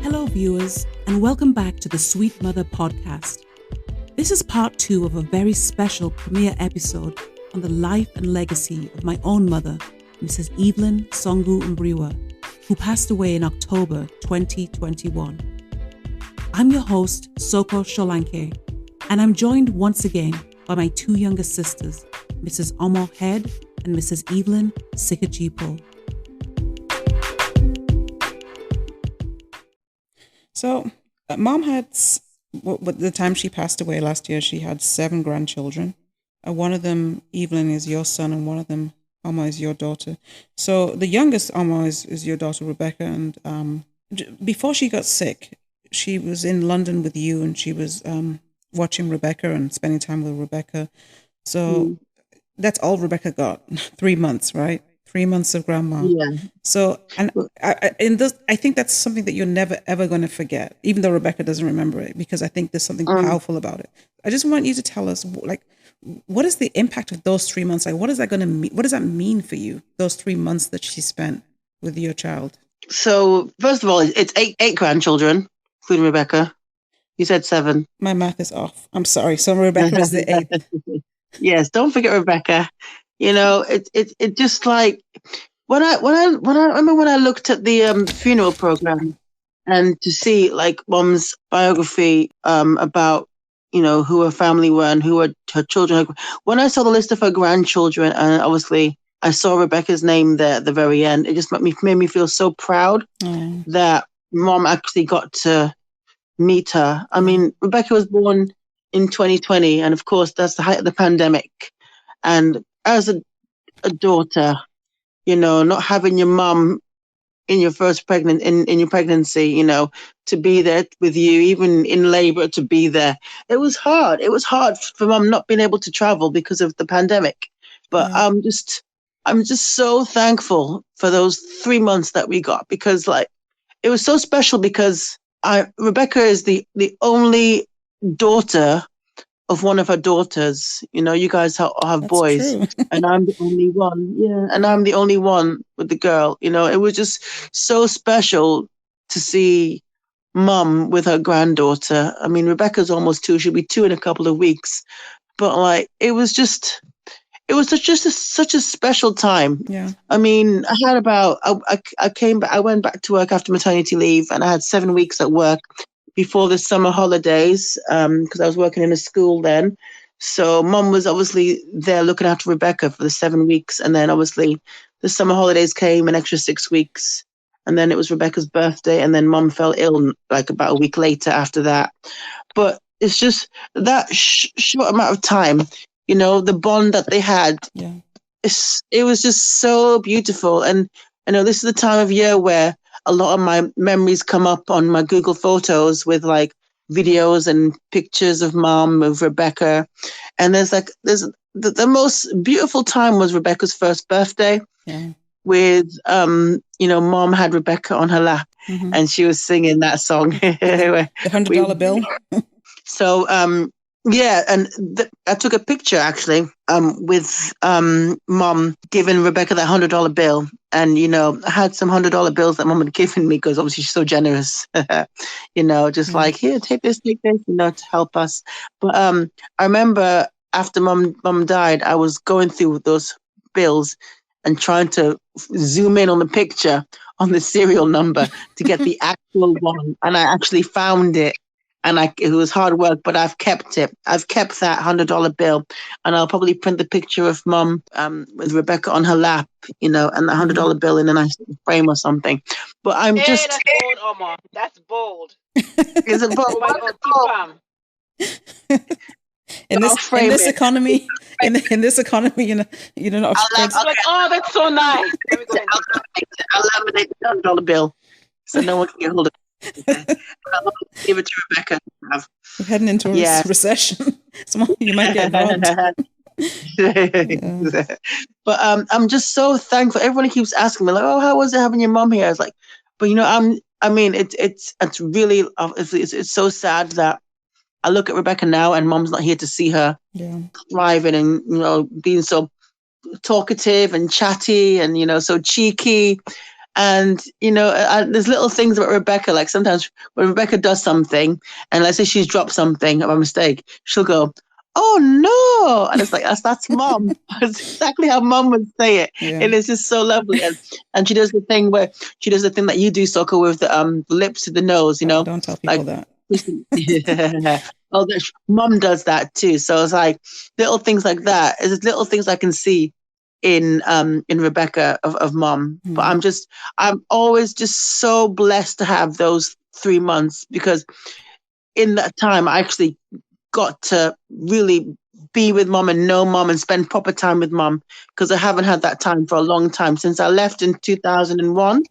Hello, viewers, and welcome back to the Sweet Mother podcast. This is part 2 of a very special premiere episode on the life and legacy of my own mother, Mrs. Evelyn Songu-Mbriwa, who passed away in October 2021. I'm your host, Sohkor Solanke, and I'm joined once again by my 2 younger sisters, Mrs. Omoh Head and Mrs. Evelyn Sekajipo. So, Mom had, at the time she passed away last year, she had 7 grandchildren. One of them, Evelyn, is your son, and one of them, Omoh, is your daughter. So the youngest, Omoh, is your daughter, Rebecca. And before she got sick, she was in London with you, and she was watching Rebecca and spending time with Rebecca. So that's all Rebecca got, 3 months, right? 3 months of grandma. Yeah. So, and I think that's something that you're never, ever going to forget, even though Rebecca doesn't remember it, because I think there's something powerful about it. I just want you to tell us, like, what is the impact of those 3 months? Like, what is that going to mean? What does that mean for you, those 3 months that she spent with your child? So, first of all, it's eight grandchildren, including Rebecca. You said 7. My math is off. I'm sorry. So Rebecca is the 8th. Yes, don't forget Rebecca. You know, it just like when I remember when I looked at the funeral program and to see like Mom's biography about, you know, who her family were and who her children. When I saw the list of her grandchildren, and obviously I saw Rebecca's name there at the very end, it just made me feel so proud that Mom actually got to meet her. I mean, Rebecca was born in 2020, and of course that's the height of the pandemic. And as a daughter, you know, not having your mum in your first in your pregnancy, you know, to be there with you, even in labor, to be there. It was hard. It was hard for Mum not being able to travel because of the pandemic. But I'm just so thankful for those 3 months that we got, because like it was so special, because Rebecca is the only daughter of one of her daughters. You know, you guys have That's boys, true. and I'm the only one. Yeah, and I'm the only one with the girl. You know, it was just so special to see Mum with her granddaughter. I mean, Rebecca's almost 2; she'll be 2 in a couple of weeks. But like, it was such a special time. Yeah. I mean, I had about I went back to work after maternity leave, and I had 7 weeks at work before the summer holidays, because I was working in a school then. So Mum was obviously there looking after Rebecca for the 7 weeks. And then obviously the summer holidays came, an extra 6 weeks. And then it was Rebecca's birthday. And then Mum fell ill like about a week later after that. But it's just that short amount of time, you know, the bond that they had. Yeah. It was just so beautiful. And I know this is the time of year where a lot of my memories come up on my Google Photos with like videos and pictures of Mom, of Rebecca. And there's the most beautiful time was Rebecca's first birthday with, you know, Mom had Rebecca on her lap and she was singing that song. The $100 bill. So, yeah, and I took a picture actually with Mom giving Rebecca that $100 bill. And, you know, I had some $100 bills that Mom had given me because obviously she's so generous, you know, just like, here, take this, you know, to help us. But I remember after Mom died, I was going through those bills and trying to zoom in on the picture on the serial number to get the actual one. And I actually found it. And it was hard work, but I've kept it. I've kept that $100 bill, and I'll probably print the picture of Mum with Rebecca on her lap, you know, and the $100 bill in a nice frame or something. But I'm just. That's bold, Omoh. That's bold. Is it bold? Oh my God, in this economy, you know, not. Oh, that's so nice. I'll laminate the $100 bill so no one can get hold of it. I'll give it to Rebecca. We're heading into a recession. You might get robbed. But I'm just so thankful. Everyone keeps asking me, like, "Oh, how was it having your mom here?" I was like, "But you know, it's really it's so sad that I look at Rebecca now and Mom's not here to see her thriving and, you know, being so talkative and chatty and, you know, so cheeky." And, there's little things about Rebecca, like sometimes when Rebecca does something, and let's say she's dropped something by mistake, she'll go, "Oh no!" And it's like, that's mom. That's exactly how mom would say it. Yeah. And it's just so lovely. And she does the thing that you do, Sohkor, with the lips to the nose, Don't tell people like, that. oh, mom does that too. So it's like little things like that. It's little things I can see in Rebecca of mom. But I'm always just so blessed to have those 3 months, because in that time I actually got to really be with mom and know mom and spend proper time with mom, because I haven't had that time for a long time. Since I left in 2001,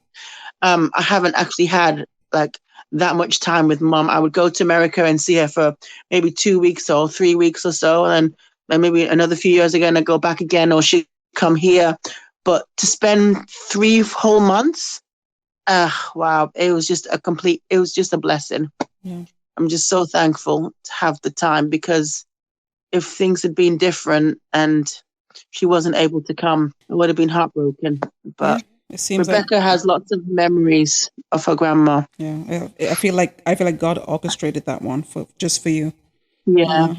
I haven't actually had like that much time with mom. I would go to America and see her for maybe 2 weeks or 3 weeks or so, and then maybe another few years again I'd go back again, or she'd come here. But to spend 3 whole months, wow, it was just a blessing. Yeah. I'm just so thankful to have the time, because if things had been different and she wasn't able to come, I would have been heartbroken. But it seems Rebecca has lots of memories of her grandma. Yeah, I feel like God orchestrated that one for you. Yeah.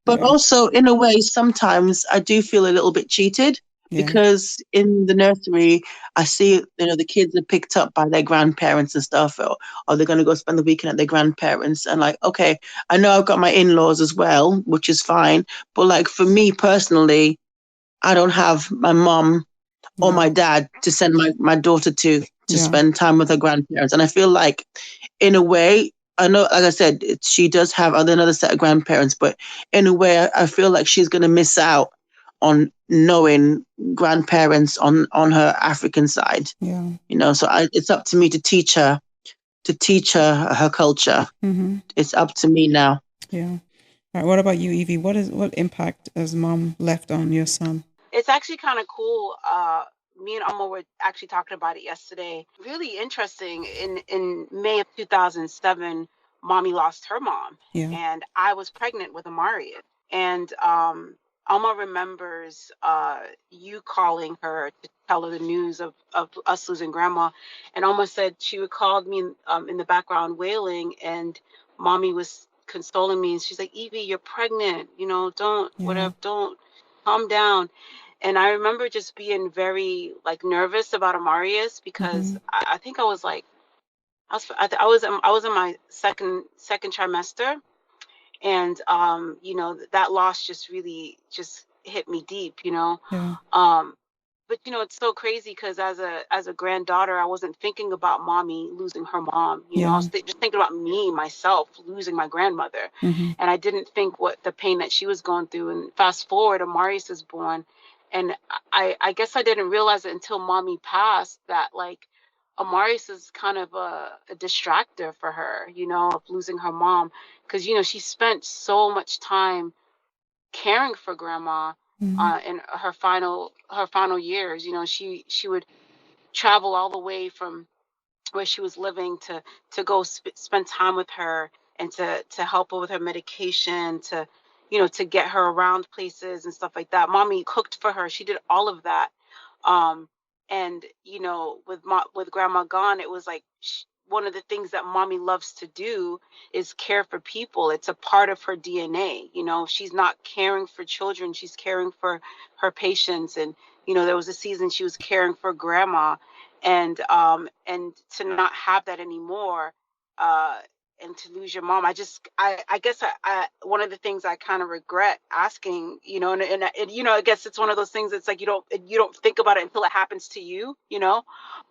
But also, in a way, sometimes I do feel a little bit cheated, because in the nursery, I see, the kids are picked up by their grandparents and stuff, or they're going to go spend the weekend at their grandparents. And like, okay, I know I've got my in-laws as well, which is fine. But like for me personally, I don't have my mom or my dad to send my daughter to spend time with her grandparents. And I feel like, in a way, I know, like I said, she does have another set of grandparents, but in a way, I feel like she's going to miss out on knowing grandparents on her African side. Yeah. So it's up to me to teach her her culture. Mm-hmm. It's up to me now. Yeah. All right. What about you, Evie? What impact has mom left on your son? It's actually kind of cool. Me and Omoh were actually talking about it yesterday. Really interesting. In May of 2007, mommy lost her mom, and I was pregnant with Amarian. And Omoh remembers you calling her to tell her the news of us losing grandma, and Omoh said she would call me in the background wailing, and mommy was consoling me, and she's like, "Evie, you're pregnant. Don't calm down." And I remember just being very nervous about Amarius, because I think I was like, I was in my second trimester, and that loss just really just hit me deep. But it's so crazy, because as a granddaughter, I wasn't thinking about mommy losing her mom. I was just thinking about myself losing my grandmother, and I didn't think what the pain that she was going through. And fast forward, Amarius is born, and I guess I didn't realize it until mommy passed that Amarius is kind of a distractor for her, of losing her mom, because she spent so much time caring for grandma in her final years. She would travel all the way from where she was living to go spend time with her, and to help her with her medication, to get her around places and stuff like that. Mommy cooked for her. She did all of that. And with grandma gone, it was like one of the things that mommy loves to do is care for people. It's a part of her DNA. She's not caring for children, she's caring for her patients. And there was a season she was caring for grandma, and to not have that anymore, and to lose your mom, I guess I one of the things I kind of regret asking, and I guess it's one of those things that's like you don't think about it until it happens to you,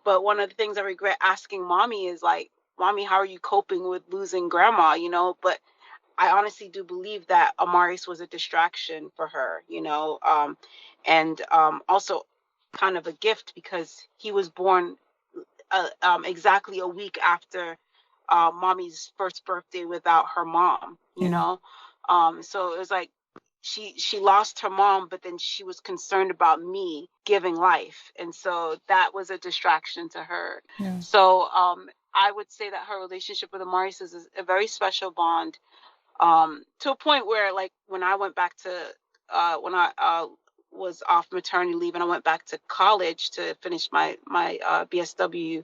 but one of the things I regret asking mommy is like, "Mommy, how are you coping with losing grandma?" But I honestly do believe that Amaris was a distraction for her, and also kind of a gift, because he was born exactly a week after mommy's first birthday without her mom, so it was like she lost her mom, but then she was concerned about me giving life, and so that was a distraction to her. So I would say that her relationship with Amaris is a very special bond, to a point where when I went back to when was off maternity leave and I went back to college to finish my BSW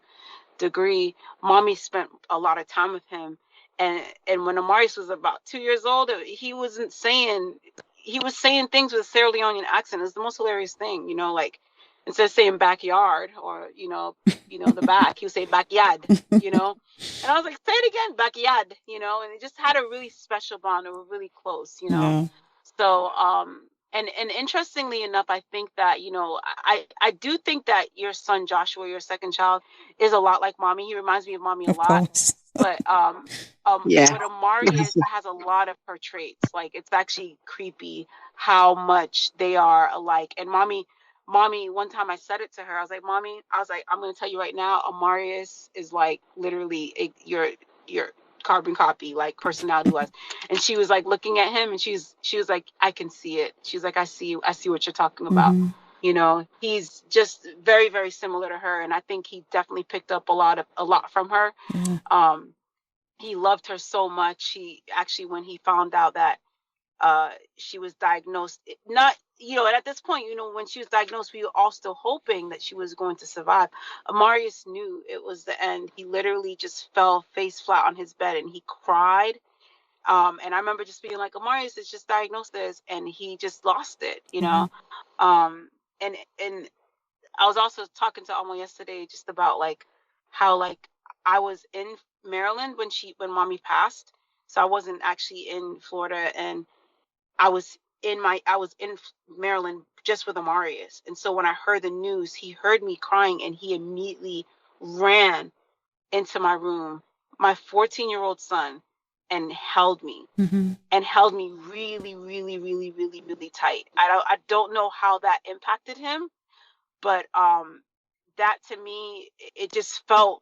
degree, Mommy spent a lot of time with him. And when Amarius was about 2 years old, he was saying things with a Sierra Leonean accent. It's the most hilarious thing, you know, like instead of saying backyard or, you know, the back, he would say backyard, you know. And I was like, say it again, backyard, you know, and it just had a really special bond. They were really close, you know. Yeah. So, and interestingly enough, I think that, you know, I do think that your son Joshua, your second child, is a lot like Mommy. He reminds me of Mommy a Of lot. course. But Yeah. but Amari has a lot of her traits. Like, it's actually creepy how much they are alike. And Mommy, one time I said it to her. I was like, Mommy, I'm going to tell you right now, Amarius is like literally your carbon copy, like personality wise. And she was like looking at him, and she was like, I can see it. She's like, I see what you're talking about. Mm-hmm. You know, he's just very, very similar to her, and I think he definitely picked up a lot from her. Yeah. He loved her so much. He actually, when he found out that she was diagnosed, not, you know, and at this point, you know, when she was diagnosed, we were all still hoping that she was going to survive. Amarius knew it was the end. He literally just fell face flat on his bed and he cried. And I remember just being like, Amarius is just diagnosed this, and he just lost it, you know. And I was also talking to Omoh yesterday just about like how like I was in Maryland when Mommy passed, so I wasn't actually in Florida, and I was in Maryland just with Amarius. And so when I heard the news, he heard me crying and he immediately ran into my room, my 14-year-old son, and held me really, really, really, really, really tight. I don't know how that impacted him, but that to me, it felt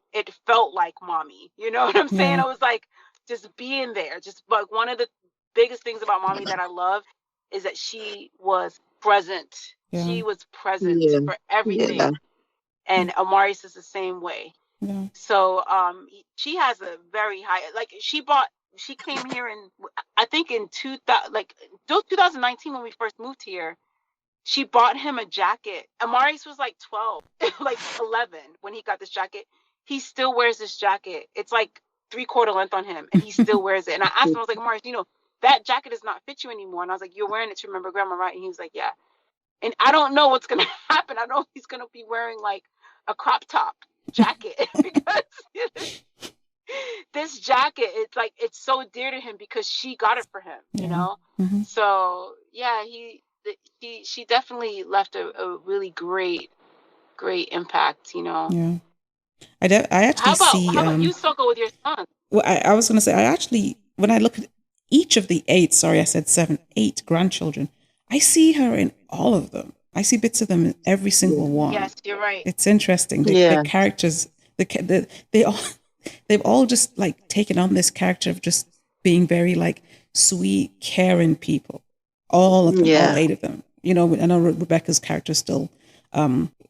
like Mommy. You know what I'm saying? Yeah. I was like, just being there. Just like, one of the biggest things about Mommy that I love is that she was present. Yeah. She was present for everything. Yeah. And Amarius is the same way. Yeah. So she has a very high, like, she came here in, I think in 2019 when we first moved here. She bought him a jacket. Amarius was like 12, like 11 when he got this jacket. He still wears this jacket. It's like 3/4 length on him, and he still wears it. And I asked him, I was like, Amarius, you know, that jacket does not fit you anymore. And I was like, you're wearing it to remember Grandma, right? And he was like, yeah. And I don't know what's going to happen. I don't know if he's going to be wearing like a crop top jacket because this jacket, it's so dear to him because she got it for him, you know? Mm-hmm. So yeah, she definitely left a really great impact, you know. Yeah. I actually how about you, Sohkor, with your son? Well, I was going to say, when I look at each of the 8 grandchildren, I see her in all of them. I see bits of them in every single one. Yes, you're right. It's interesting. The characters, they've all just like taken on this character of just being very like sweet, caring people. All of them, all 8 of them. You know, I know Rebecca's character is still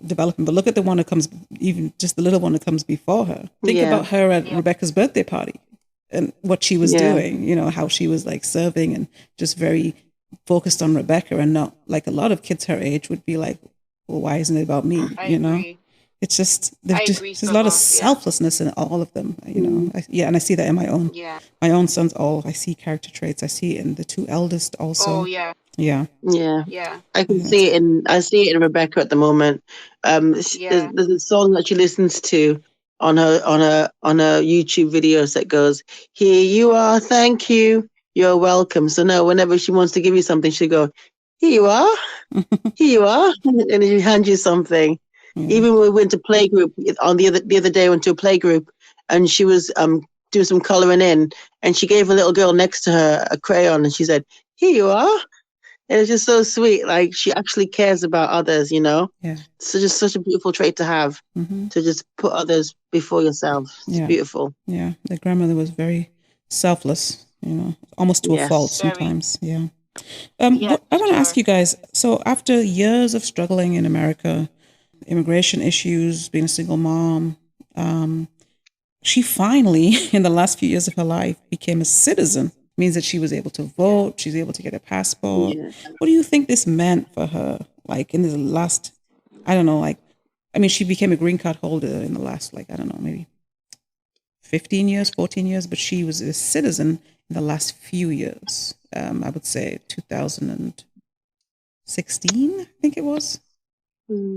developing, but look at the one that comes, even just the little one that comes before her. Think about her at Rebecca's birthday party and what she was doing, you know, how she was like serving and just very focused on Rebecca, and not like a lot of kids her age would be like, well, why isn't it about me? I know? agree. It's just, there's a lot of selflessness in all of them, you know. And I see that in my own sons. I see character traits. I see it in the 2 eldest also. Oh yeah. Yeah. I can see it I see it in Rebecca at the moment. There's a song that she listens to on her YouTube videos that goes, "Here you are, thank you, you're welcome." So now whenever she wants to give you something, she'll go, "Here you are, here you are," and she hands you something. Even when we went to playgroup on the other day, I went to a playgroup and she was doing some coloring in, and she gave a little girl next to her a crayon and she said, "Here you are." And it's just so sweet. Like, she actually cares about others, you know? Yeah. So just such a beautiful trait to have, to just put others before yourself. It's beautiful. Yeah. The grandmother was very selfless, you know, almost to a fault sometimes. Yeah. I want to ask you guys, so after years of struggling in America, immigration issues, being a single mom, she finally, in the last few years of her life, became a citizen. Means that she was able to vote, she's able to get a passport. What do you think this meant for her? like in the last, I don't know, like, I mean, she became a green card holder in the last, like, I don't know, maybe 15 years, 14 years, but she was a citizen in the last few years. I would say 2016, I think it was.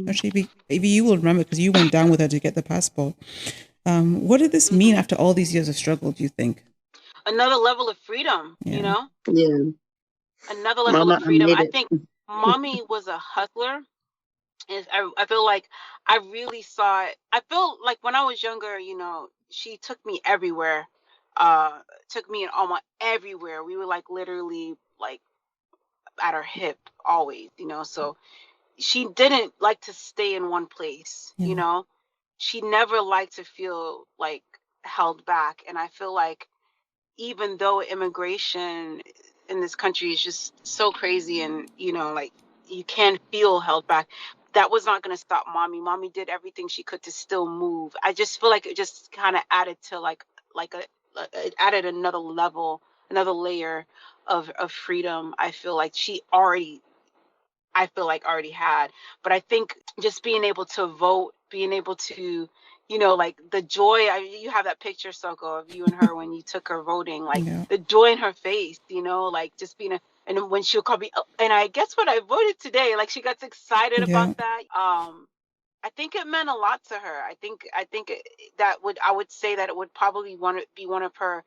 Actually, maybe you will remember because you went down with her to get the passport. What did this mean after all these years of struggle, do you think? Another level of freedom, Yeah. you know? Yeah. Another level Mama, of freedom. I I made think it. mommy was a hustler. And I feel like I really saw it. I feel like when I was younger, you know, she took me everywhere. Took me and almost everywhere. We were like literally like at her hip always, you know. So she didn't like to stay in one place, you know. She never liked to feel like held back. And I feel like even though immigration in this country is just so crazy and, you know, like you can feel held back, that was not going to stop mommy. Mommy did everything she could to still move. I just feel like it just kind of added to it added another level, another layer of freedom. I feel like already had. But I think just being able to vote, being able to, you know, like the joy, you have that picture, Soko, of you and her when you took her voting, like the joy in her face, you know, like just being and when she'll call me, and I guess what I voted today, like she got excited about that. I think it meant a lot to her. I think I would say that it would probably be one of her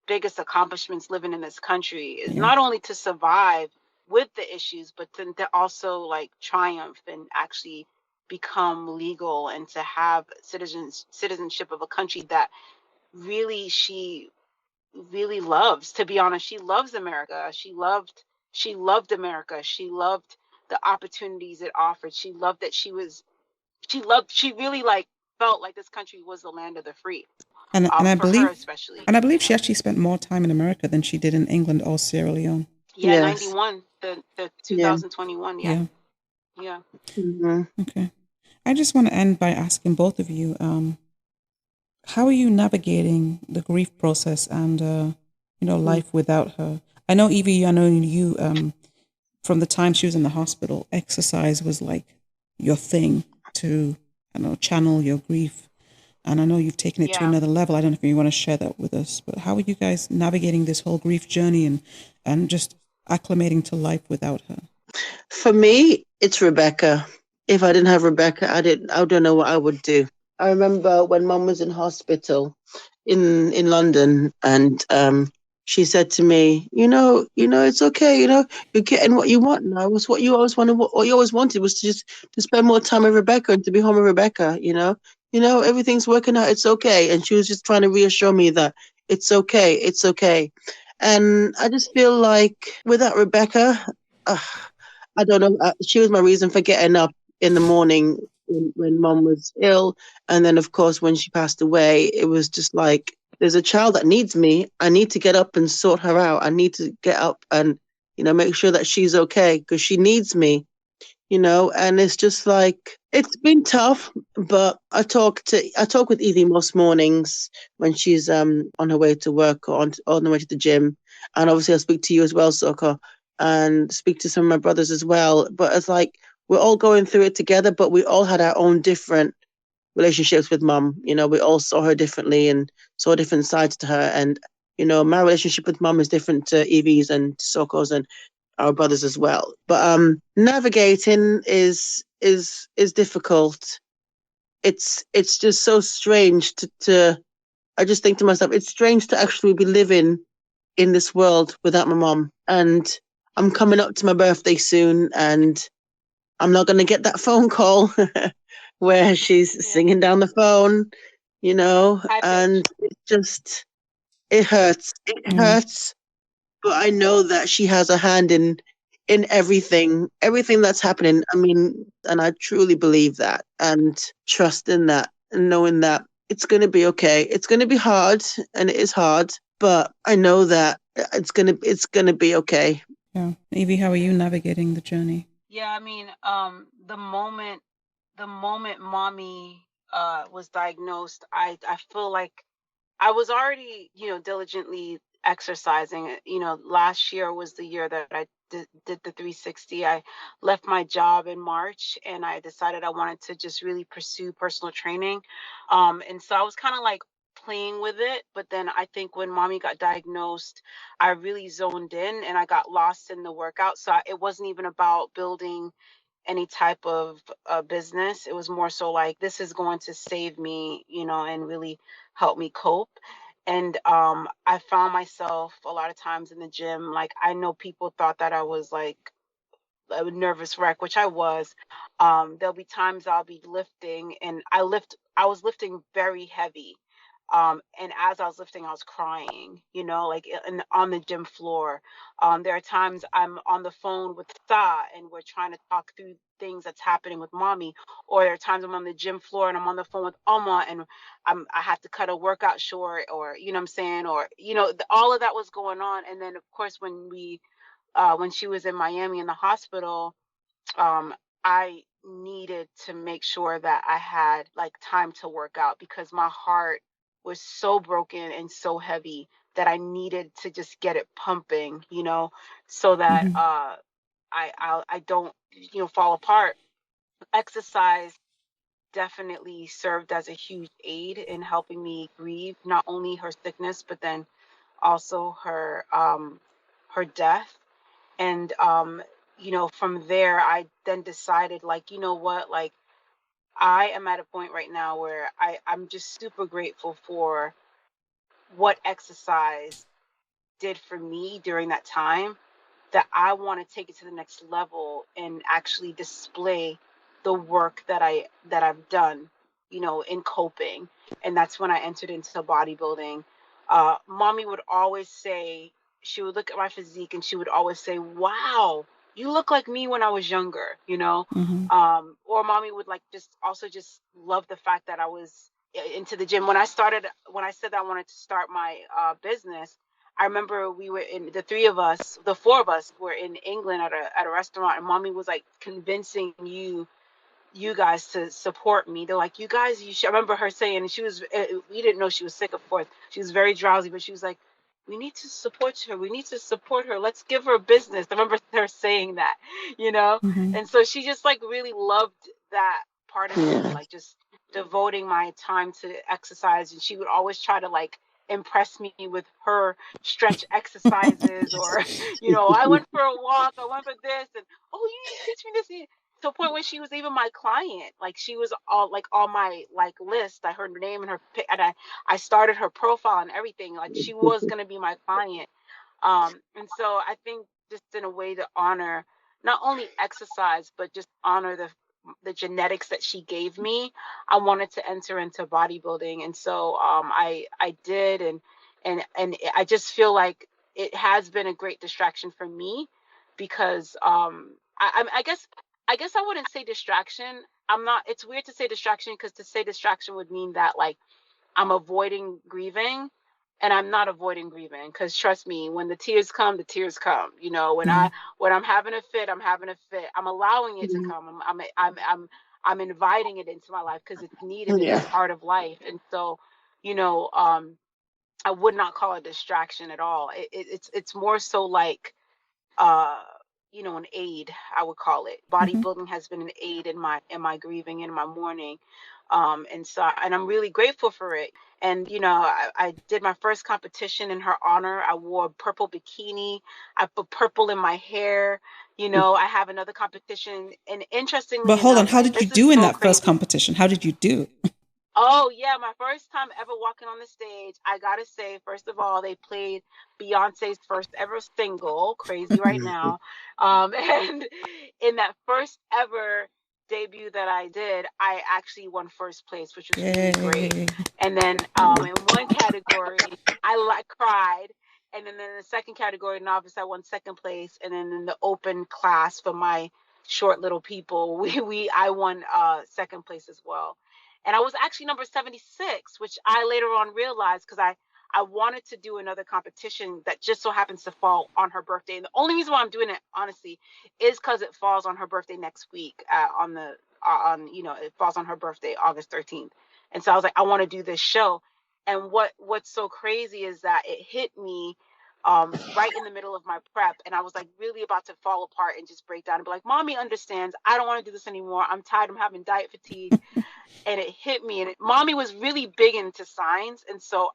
biggest accomplishments living in this country is not only to survive with the issues, but to also like triumph and actually become legal and to have citizenship of a country that really she really loves. To be honest, she loves America. She loved America. She loved the opportunities it offered. She loved that she really like felt like this country was the land of the free. And I For believe, her especially. and I believe she actually spent more time in America than she did in England or Sierra Leone. Yeah, yes. 91, the 2021. Yeah. Okay. I just want to end by asking both of you, how are you navigating the grief process and, life without her? I know, Evie, I know you, from the time she was in the hospital, exercise was like your thing to, channel your grief. And I know you've taken it to another level. I don't know if you want to share that with us, but how are you guys navigating this whole grief journey and just acclimating to life without her? For me, it's Rebecca. If I didn't have Rebecca, I don't know what I would do. I remember when Mum was in hospital in London, and she said to me, it's okay, you're getting what you want now. It was what you always wanted. What you always wanted was to spend more time with Rebecca and to be home with Rebecca. Everything's working out. It's okay. And she was just trying to reassure me that it's okay. It's okay. And I just feel like without Rebecca, I don't know. She was my reason for getting up in the morning when Mum was ill. And then, of course, when she passed away, it was just like, there's a child that needs me. I need to get up and sort her out. I need to get up and, make sure that she's okay because she needs me, and it's just like, it's been tough, but I talk with Evie most mornings when she's on her way to work or on the way to the gym. And obviously I'll speak to you as well, Sohkor, and speak to some of my brothers as well. But it's like, we're all going through it together, but we all had our own different relationships with Mum. We all saw her differently and saw different sides to her. And, my relationship with Mum is different to Evie's and Sohkor's and our brothers as well. But navigating is difficult. It's just so strange to I just think to myself, it's strange to actually be living in this world without my mom. And I'm coming up to my birthday soon, and I'm not going to get that phone call where she's singing down the phone, and it hurts. It hurts. But I know that she has a hand in everything that's happening. I mean, and I truly believe that and trust in that and knowing that it's going to be okay. It's going to be hard, and it is hard, but I know that it's going to be okay. Yeah. Evie, how are you navigating the journey? Yeah, I mean, the moment mommy was diagnosed, I feel like I was already, diligently exercising. Last year was the year that I did the 360. I left my job in March, and I decided I wanted to just really pursue personal training. And so I was kind of like playing with it, but then I think when mommy got diagnosed, I really zoned in and I got lost in the workout. So it wasn't even about building any type of business. It was more so like, this is going to save me, and really help me cope. And I found myself a lot of times in the gym. Like, I know people thought that I was like a nervous wreck, which I was. There'll be times I'll be lifting, and I was lifting very heavy. And as I was lifting, I was crying, like on the gym floor. There are times I'm on the phone with Sa and we're trying to talk through things that's happening with mommy. Or there are times I'm on the gym floor and I'm on the phone with Omoh and I have to cut a workout short, or, you know what I'm saying? Or, all of that was going on. And then, of course, when she was in Miami in the hospital, I needed to make sure that I had like time to work out, because my heart was so broken and so heavy that I needed to just get it pumping, so that I don't, fall apart. Exercise definitely served as a huge aid in helping me grieve not only her sickness, but then also her death. And from there I then decided, like, you know what, like, I am at a point right now where I'm just super grateful for what exercise did for me during that time, that I want to take it to the next level and actually display the work that I've done, in coping. And that's when I entered into bodybuilding. Mommy would always say, she would look at my physique and she would always say, "Wow, you look like me when I was younger," or mommy would like just love the fact that I was into the gym. When I said that I wanted to start my business, I remember we were the four of us were in England at a restaurant, and mommy was like convincing you guys to support me. They're like, "You guys, you should." I remember her saying, and we didn't know she was sick, of course. She was very drowsy, but she was like, "We need to support her. We need to support her. Let's give her a business." I remember her saying that, And so she just like really loved that part of me, like just devoting my time to exercise. And she would always try to like impress me with her stretch exercises, or, I went for a walk, I went for this, and, "Oh, you need to teach me this." To a point where she was even my client. Like, she was all like on my like list. I heard her name and and I started her profile and everything. Like, she was going to be my client. And so I think just in a way to honor not only exercise, but just honor the genetics that she gave me, I wanted to enter into bodybuilding. And so I did, and I just feel like it has been a great distraction for me, because I guess I wouldn't say distraction. It's weird to say distraction, because to say distraction would mean that like I'm avoiding grieving, and I'm not avoiding grieving, because trust me, when the tears come, the tears come. When I'm having a fit, I'm having a fit. I'm allowing it to come. I'm inviting it into my life, because it's needed. It's part of life. And so, I would not call it distraction at all. It's more so like an aid, I would call it. Bodybuilding has been an aid in my grieving, in my mourning. And I'm really grateful for it. And, I did my first competition in her honor. I wore a purple bikini. I put purple in my hair. I have another competition. And interestingly But hold on, enough, how did you do in that first competition? How did you do? Oh, yeah, my first time ever walking on the stage. I gotta say, first of all, they played Beyonce's first ever single, Crazy Right Now. And in that first ever debut that I did, I actually won first place, which was really great. And then in one category, I cried. And then in the second category, novice, I won second place. And then in the open class for my short little people, I won second place as well. And I was actually number 76, which I later on realized, because I wanted to do another competition that just so happens to fall on her birthday. And the only reason why I'm doing it, honestly, is because it falls on her birthday next week. It falls on her birthday, August 13th. And so I was like, I want to do this show. And what's so crazy is that it hit me right in the middle of my prep, and I was like really about to fall apart and just break down and be like, Mommy understands. I don't want to do this anymore. I'm tired. I'm having diet fatigue. And it hit me. And Mommy was really big into signs, and so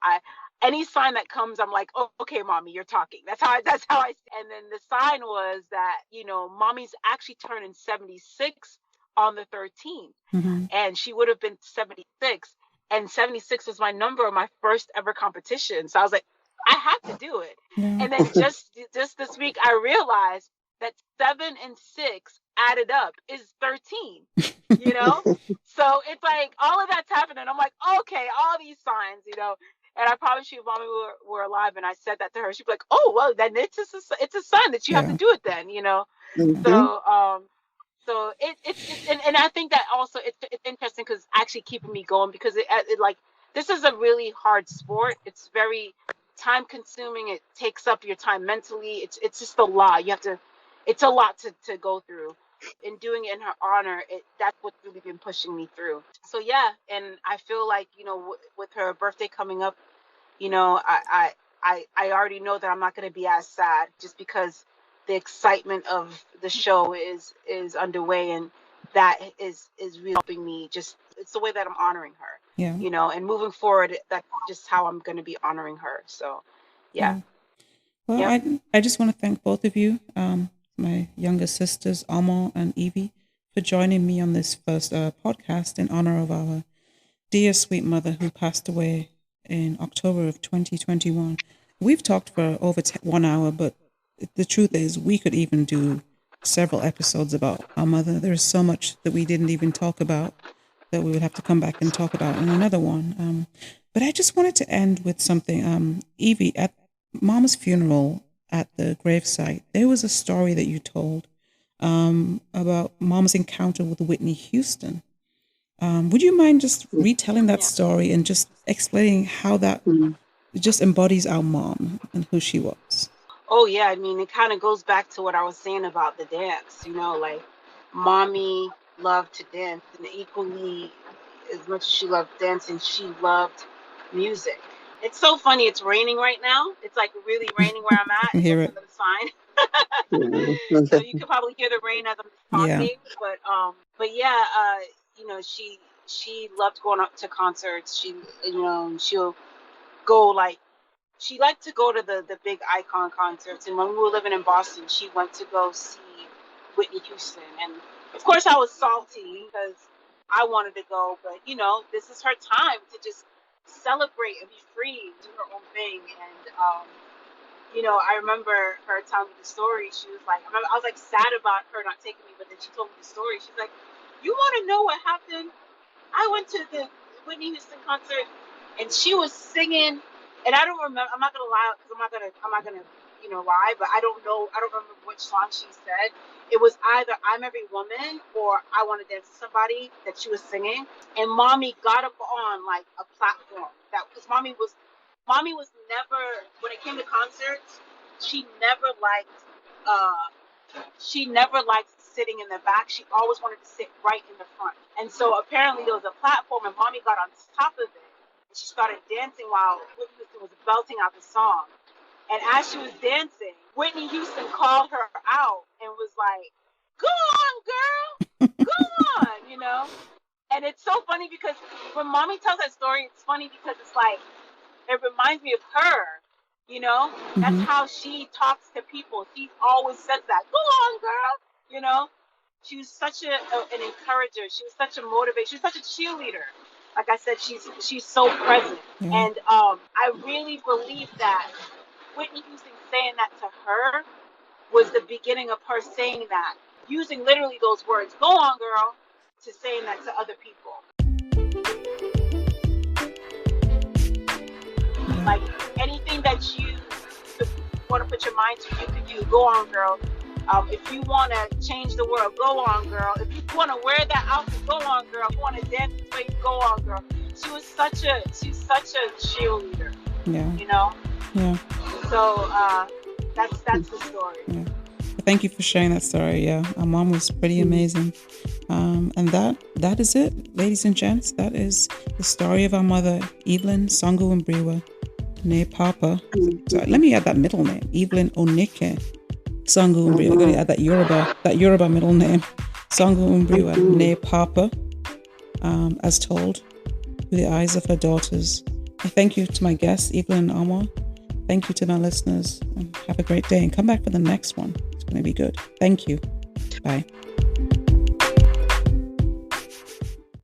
any sign that comes, I'm like, oh, okay, Mommy, you're talking. That's how I. And then the sign was that, you know, Mommy's actually turning 76 on the 13th, Mm-hmm. and she would have been 76, and 76 was my number of my first ever competition. So I was like, I have to do it. Yeah. And then just this week, I realized that 7 and 6 added up is 13. You know, so it's like all of that's happening. I'm like, okay, all these signs, you know. And I promise you, if Mommy were alive and I said that to her, she'd be like, oh, well, then it's a sign that you have to do it then, you know. Mhm. So and I think that also it's interesting because actually keeping me going, because it like, this is a really hard sport. It's very time consuming. It takes up your time mentally. It's just a lot. It's a lot to go through. In doing it in her honor, that's what's really been pushing me through. So yeah, and I feel like, you know, with her birthday coming up, you know, I already know that I'm not going to be as sad, just because the excitement of the show is underway, and that is really helping me. Just, it's the way that I'm honoring her. Yeah. You know, and moving forward, that's just how I'm going to be honoring her. So yeah. Well, Yep. I just want to thank both of you, my younger sisters, Omoh and Evie, for joining me on this first podcast in honor of our dear sweet mother who passed away in October of 2021. We've talked for over 1 hour, but the truth is we could even do several episodes about our mother. There's so much that we didn't even talk about that we would have to come back and talk about in another one. But I just wanted to end with something. Evie, at Mom's funeral at the gravesite, there was a story that you told about Mom's encounter with Whitney Houston. Would you mind just retelling that story and just explaining how that just embodies our mom and who she was? Oh yeah, I mean, it kind of goes back to what I was saying about the dance. You know, like, Mommy loved to dance, and equally as much as she loved dancing, she loved music. It's so funny. It's raining right now. It's like really raining where I'm at. I hear it. It's fine. So you can probably hear the rain as I'm talking. Yeah. But yeah, you know, she loved going up to concerts. She, you know, she'll go, like, she liked to go to the big icon concerts. And when we were living in Boston, she went to go see Whitney Houston. And of course I was salty because I wanted to go, but you know, this is her time to just celebrate and be free, do her own thing. And you know, I remember her telling me the story. She was like, I was like sad about her not taking me, but then she told me the story. She's like, you want to know what happened? I went to the Whitney Houston concert, and she was singing, and I don't remember. I'm not gonna lie, because I'm not gonna, you know, lie. But I don't remember which song she said. It was either "I'm Every Woman" or "I Want to Dance with Somebody" that she was singing. And Mommy got up on like a platform, that because Mommy was never, when it came to concerts, she never liked sitting in the back. She always wanted to sit right in the front. And so apparently there was a platform, and Mommy got on top of it, and she started dancing while Whitney Houston was belting out the song. And as she was dancing, Whitney Houston called her out and was like, "Go on, girl, go on," you know. And it's so funny because when Mommy tells that story, it's funny because it's like, it reminds me of her, you know. That's how she talks to people. She always says that, "Go on, girl," you know. She was such an encourager. She was such a motivator. She was such a cheerleader. Like I said, she's so present. And I really believe that Whitney Houston saying that to her was the beginning of her saying that, using literally those words, "Go on, girl," to saying that to other people. Like, anything that you want to put your mind to, you can do. Go on, girl. If you want to change the world, go on, girl. If you want to wear that outfit, go on, girl. If you want to dance this way, go on, girl. She's such a cheerleader. Yeah. You know. Yeah. So that's the story. Yeah. Thank you for sharing that story. Yeah, our mom was pretty amazing. And that is it, ladies and gents. That is the story of our mother, Evelyn Songu-Mbriwa. ne Papa. So let me add that middle name, Evelyn Onike Songu-Mbriwa. I'm going to add that Yoruba middle name, Songu-Mbriwa ne Papa, as told through the eyes of her daughters. I thank you to my guests, Evelyn and Omoh. Thank you to my listeners. And have a great day and come back for the next one. It's going to be good. Thank you. Bye.